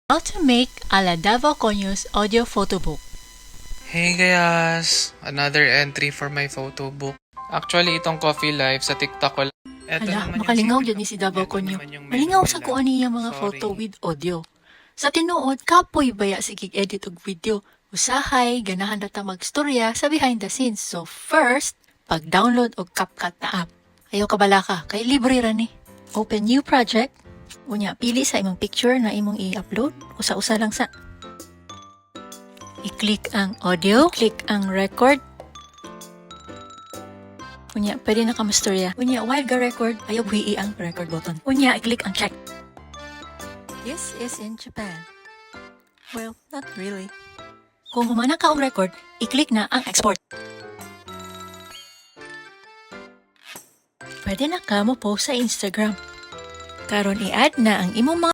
How to make a Davao Conyos audio photo book. Hey guys! Another entry for my photo book. Actually, itong coffee life sa TikTok ko. Eto Hala, naman yung makalingaw secret yun ni si ng- Davao eto Conyo. naman yung Malingaw menu sa nila. kuan niya mga Sorry. photo with audio. Sa tinuod, kapoy baya sige edit og video. Usahay, ganahan data magstorya sa behind the scenes. So first, pag-download og CapCut na app. Ayaw kabala ka, kay libre ra ni. Open new project. Unya, pili sa imong picture na imong i-upload. Usa-usa lang sa. I-click ang audio, click ang record. Unya, pwede na ka mastorya. Unya, while ga-record, ayaw buhi ang record button. Unya, i-click ang check. This is in Japan. Well, not really. Kung humana ka og record, i-click na ang export. Pwede na ka mo post sa Instagram. Karon i-add na ang imong mga